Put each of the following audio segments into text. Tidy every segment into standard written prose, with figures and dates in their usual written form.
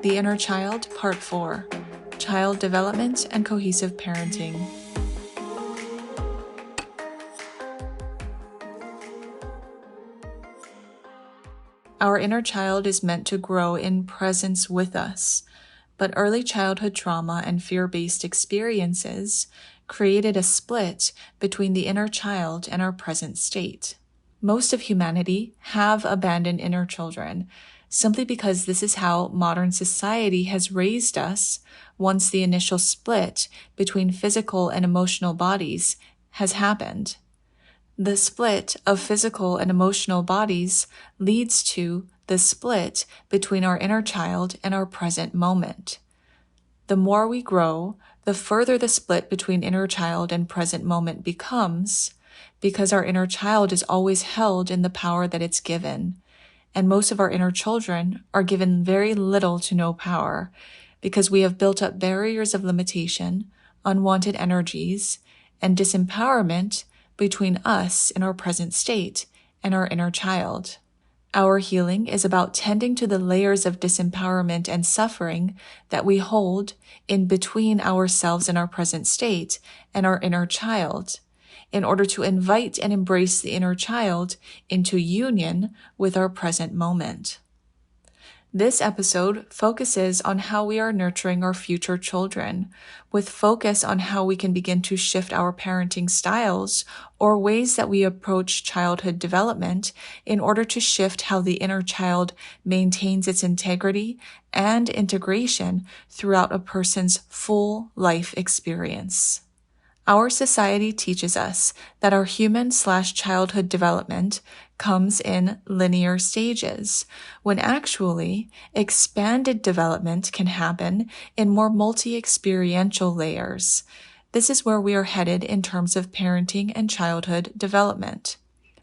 The Inner Child, Part 4, Child Development and Cohesive Parenting. Our inner child is meant to grow in presence with us, but early childhood trauma and fear-based experiences created a split between the inner child and our present state. Most of humanity have abandoned inner children, simply because this is how modern society has raised us once the initial split between physical and emotional bodies has happened. The split of physical and emotional bodies leads to the split between our inner child and our present moment. The more we grow, the further the split between inner child and present moment becomes, because our inner child is always held in the power that it's given. And most of our inner children are given very little to no power, because we have built up barriers of limitation, unwanted energies, and disempowerment between us in our present state and our inner child. Our healing is about tending to the layers of disempowerment and suffering that we hold in between ourselves and our present state and our inner child, in order to invite and embrace the inner child into union with our present moment. This episode focuses on how we are nurturing our future children, with focus on how we can begin to shift our parenting styles or ways that we approach childhood development in order to shift how the inner child maintains its integrity and integration throughout a person's full life experience. Our society teaches us that our human/childhood development comes in linear stages, when actually expanded development can happen in more multi-experiential layers. This is where we are headed in terms of parenting and childhood development.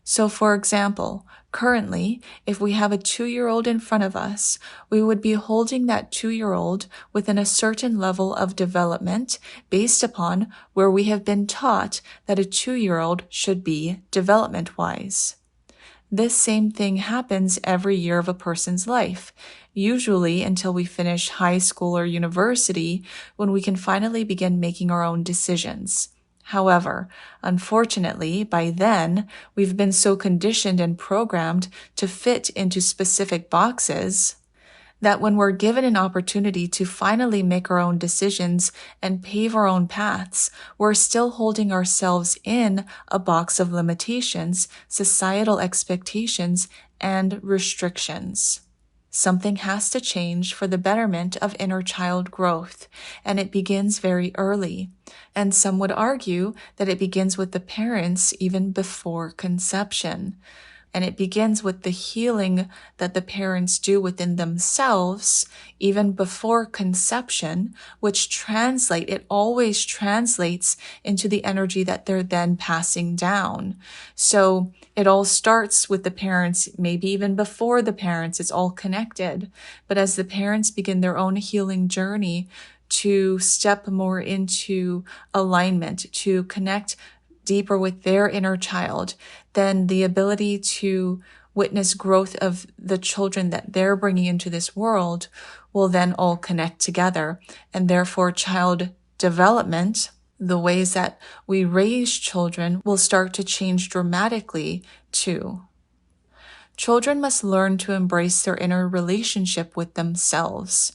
So, for example, currently, if we have a 2-year-old in front of us, we would be holding that 2-year-old within a certain level of development based upon where we have been taught that a 2-year-old should be development-wise. This same thing happens every year of a person's life, usually until we finish high school or university, when we can finally begin making our own decisions. However, unfortunately, by then, we've been so conditioned and programmed to fit into specific boxes that when we're given an opportunity to finally make our own decisions and pave our own paths, we're still holding ourselves in a box of limitations, societal expectations, and restrictions. Something has to change for the betterment of inner child growth, and it begins very early. And some would argue that it begins with the parents even before conception. And it begins with the healing that the parents do within themselves, even before conception, which it always translates into the energy that they're then passing down. So it all starts with the parents, maybe even before the parents, it's all connected. But as the parents begin their own healing journey to step more into alignment, to connect deeper with their inner child, then the ability to witness growth of the children that they're bringing into this world will then all connect together. And therefore, child development, the ways that we raise children, will start to change dramatically too. Children must learn to embrace their inner relationship with themselves.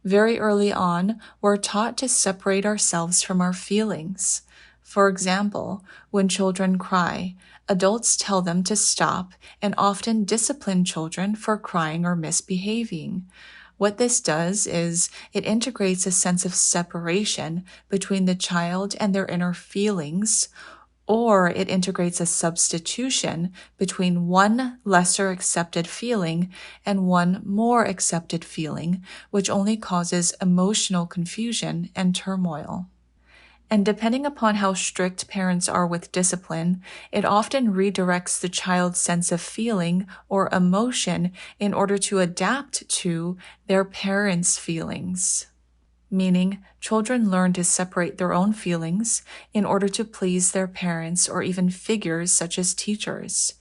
Very early on, we're taught to separate ourselves from our feelings. For example, when children cry, adults tell them to stop and often discipline children for crying or misbehaving. What this does is it integrates a sense of separation between the child and their inner feelings, or it integrates a substitution between one lesser accepted feeling and one more accepted feeling, which only causes emotional confusion and turmoil. And depending upon how strict parents are with discipline, it often redirects the child's sense of feeling or emotion in order to adapt to their parents' feelings. Meaning, children learn to separate their own feelings in order to please their parents or even figures such as teachers.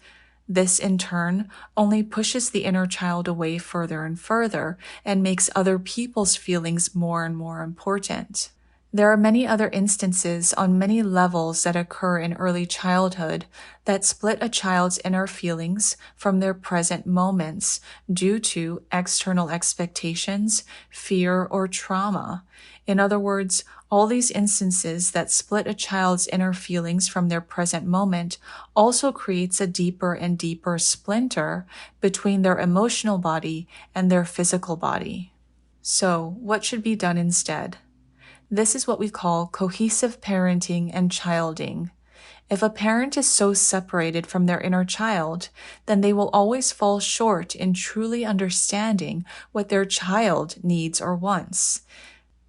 This, in turn, only pushes the inner child away further and further and makes other people's feelings more and more important. There are many other instances on many levels that occur in early childhood that split a child's inner feelings from their present moments due to external expectations, fear, or trauma. In other words, all these instances that split a child's inner feelings from their present moment also creates a deeper and deeper splinter between their emotional body and their physical body. So, what should be done instead? This is what we call cohesive parenting and childing. If a parent is so separated from their inner child, then they will always fall short in truly understanding what their child needs or wants.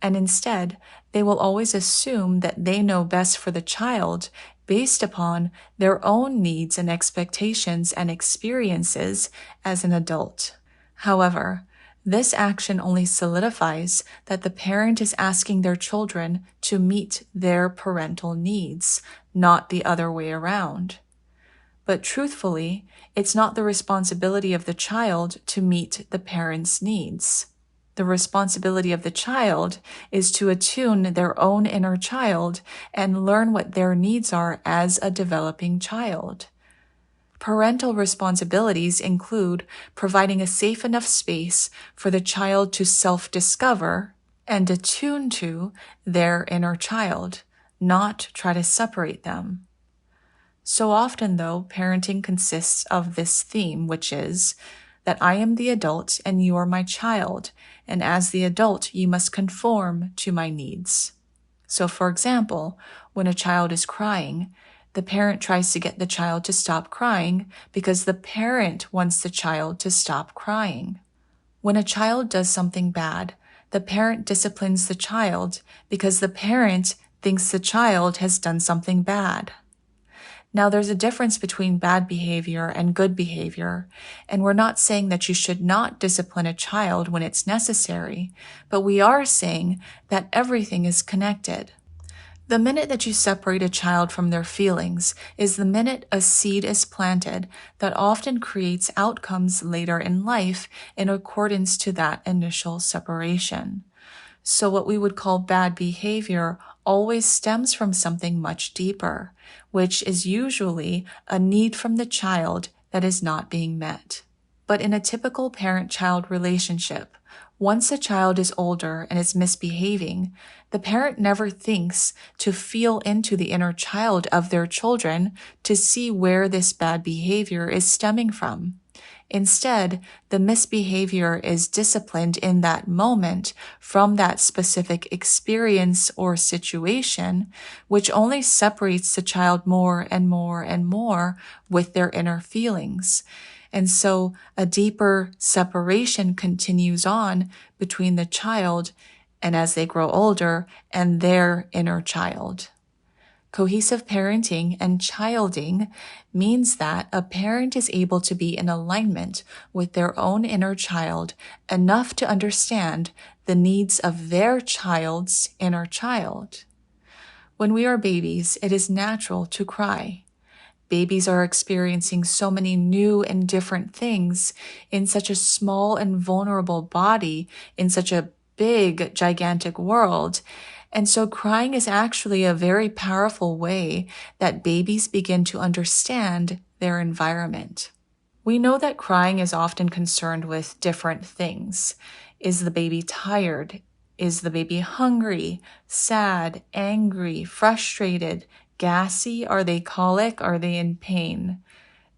And instead, they will always assume that they know best for the child based upon their own needs and expectations and experiences as an adult. However, this action only solidifies that the parent is asking their children to meet their parental needs, not the other way around. But truthfully, it's not the responsibility of the child to meet the parent's needs. The responsibility of the child is to attune their own inner child and learn what their needs are as a developing child. Parental responsibilities include providing a safe enough space for the child to self-discover and attune to their inner child, not try to separate them. So often, though, parenting consists of this theme, which is that I am the adult and you are my child, and as the adult, you must conform to my needs. So, for example, when a child is crying, the parent tries to get the child to stop crying because the parent wants the child to stop crying. When a child does something bad, the parent disciplines the child because the parent thinks the child has done something bad. Now, there's a difference between bad behavior and good behavior, and we're not saying that you should not discipline a child when it's necessary, but we are saying that everything is connected. The minute that you separate a child from their feelings is the minute a seed is planted that often creates outcomes later in life in accordance to that initial separation. So what we would call bad behavior always stems from something much deeper, which is usually a need from the child that is not being met. But in a typical parent-child relationship, once a child is older and is misbehaving, the parent never thinks to feel into the inner child of their children to see where this bad behavior is stemming from. Instead, the misbehavior is disciplined in that moment from that specific experience or situation, which only separates the child more and more and more with their inner feelings. And so a deeper separation continues on between the child and as they grow older and their inner child. Cohesive parenting and childing means that a parent is able to be in alignment with their own inner child enough to understand the needs of their child's inner child. When we are babies, it is natural to cry. Babies are experiencing so many new and different things in such a small and vulnerable body, in such a big, gigantic world. And so crying is actually a very powerful way that babies begin to understand their environment. We know that crying is often concerned with different things. Is the baby tired? Is the baby hungry, sad, angry, frustrated, gassy? Are they colic? Are they in pain?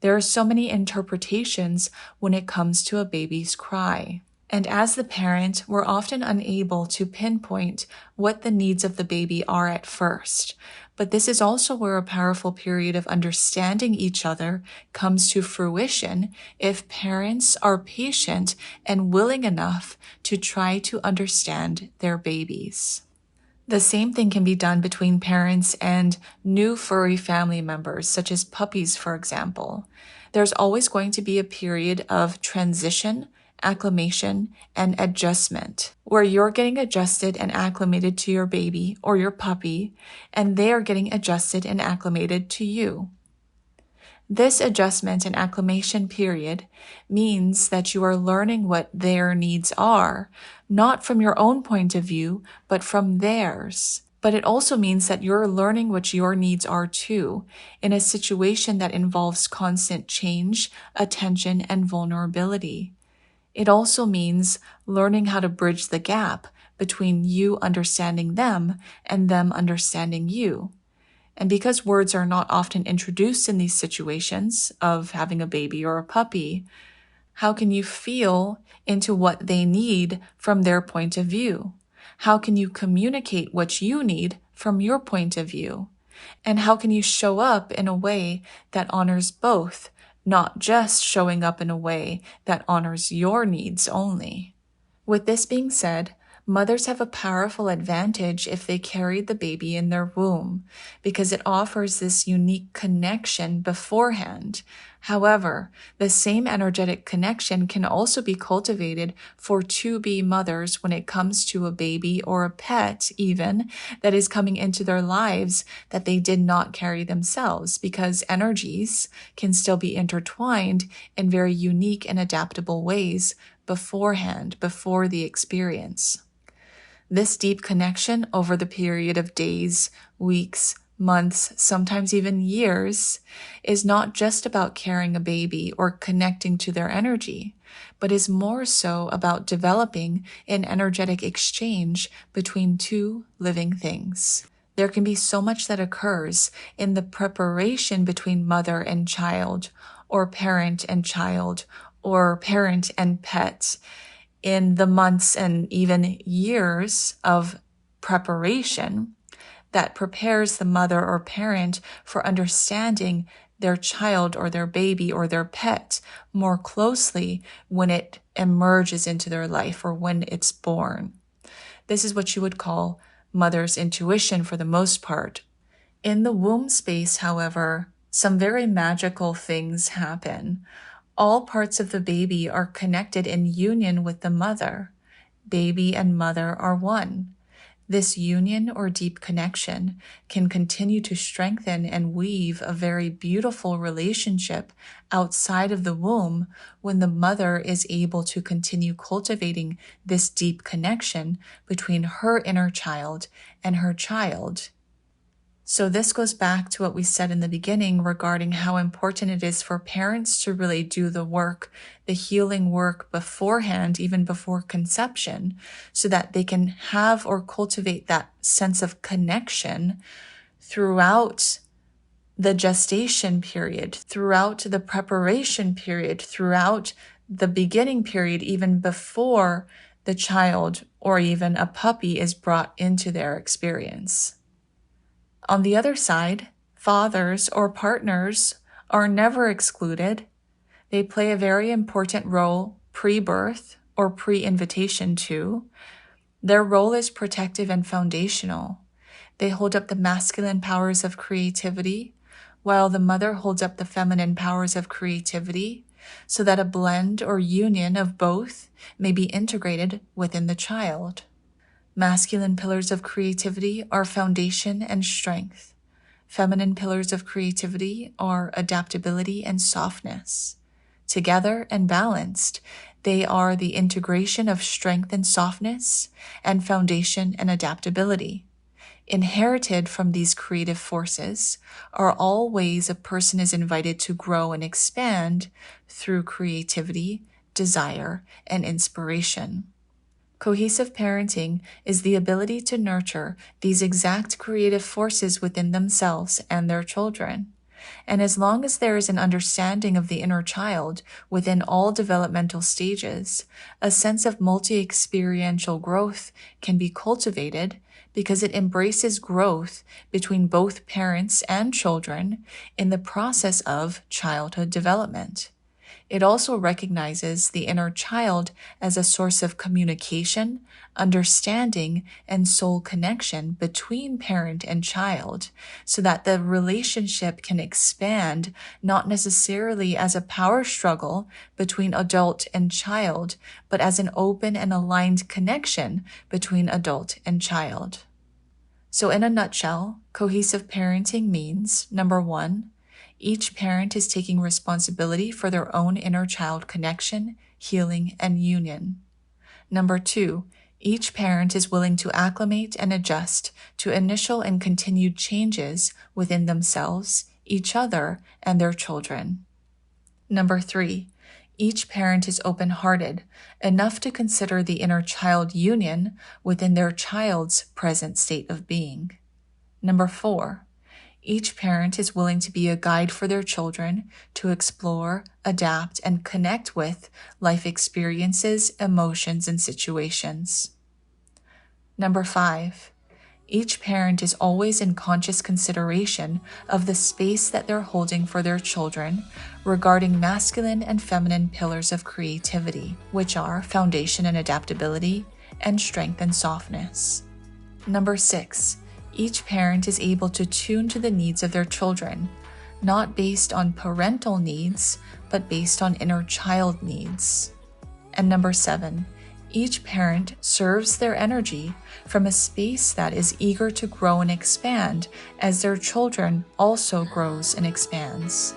There are so many interpretations when it comes to a baby's cry. And as the parent, we're often unable to pinpoint what the needs of the baby are at first. But this is also where a powerful period of understanding each other comes to fruition if parents are patient and willing enough to try to understand their babies. The same thing can be done between parents and new furry family members, such as puppies, for example. There's always going to be a period of transition, acclimation, and adjustment, where you're getting adjusted and acclimated to your baby or your puppy, and they are getting adjusted and acclimated to you. This adjustment and acclimation period means that you are learning what their needs are, not from your own point of view, but from theirs. But it also means that you're learning what your needs are too, in a situation that involves constant change, attention, and vulnerability. It also means learning how to bridge the gap between you understanding them and them understanding you. And because words are not often introduced in these situations of having a baby or a puppy, how can you feel into what they need from their point of view? How can you communicate what you need from your point of view? And how can you show up in a way that honors both, not just showing up in a way that honors your needs only? With this being said, mothers have a powerful advantage if they carried the baby in their womb, because it offers this unique connection beforehand. However, the same energetic connection can also be cultivated for to-be mothers when it comes to a baby or a pet even that is coming into their lives that they did not carry themselves, because energies can still be intertwined in very unique and adaptable ways beforehand, before the experience. This deep connection over the period of days, weeks, months, sometimes even years, is not just about carrying a baby or connecting to their energy, but is more so about developing an energetic exchange between two living things. There can be so much that occurs in the preparation between mother and child, or parent and child, or parent and pet, in the months and even years of preparation that prepares the mother or parent for understanding their child or their baby or their pet more closely when it emerges into their life or when it's born. This is what you would call mother's intuition for the most part. In the womb space, however, some very magical things happen. All parts of the baby are connected in union with the mother. Baby and mother are one. This union or deep connection can continue to strengthen and weave a very beautiful relationship outside of the womb when the mother is able to continue cultivating this deep connection between her inner child and her child. So this goes back to what we said in the beginning regarding how important it is for parents to really do the work, the healing work beforehand, even before conception, so that they can have or cultivate that sense of connection throughout the gestation period, throughout the preparation period, throughout the beginning period, even before the child or even a puppy is brought into their experience. On the other side, fathers or partners are never excluded. They play a very important role pre-birth or pre-invitation to. Their role is protective and foundational. They hold up the masculine powers of creativity, while the mother holds up the feminine powers of creativity, so that a blend or union of both may be integrated within the child. Masculine pillars of creativity are foundation and strength. Feminine pillars of creativity are adaptability and softness. Together and balanced, they are the integration of strength and softness and foundation and adaptability. Inherited from these creative forces are all ways a person is invited to grow and expand through creativity, desire, and inspiration. Cohesive parenting is the ability to nurture these exact creative forces within themselves and their children. And as long as there is an understanding of the inner child within all developmental stages, a sense of multi-experiential growth can be cultivated because it embraces growth between both parents and children in the process of childhood development. It also recognizes the inner child as a source of communication, understanding, and soul connection between parent and child, so that the relationship can expand not necessarily as a power struggle between adult and child, but as an open and aligned connection between adult and child. So in a nutshell, cohesive parenting means, number one, Each parent is taking responsibility for their own inner child connection, healing, and union. Number 2, each parent is willing to acclimate and adjust to initial and continued changes within themselves, each other, and their children. Number 3, each parent is open-hearted enough to consider the inner child union within their child's present state of being. Number 4, each parent is willing to be a guide for their children to explore, adapt, and connect with life experiences, emotions, and situations. Number 5, each parent is always in conscious consideration of the space that they're holding for their children regarding masculine and feminine pillars of creativity, which are foundation and adaptability, and strength and softness. Number 6, each parent is able to tune to the needs of their children, not based on parental needs, but based on inner child needs. And number 7, each parent serves their energy from a space that is eager to grow and expand as their children also grows and expands.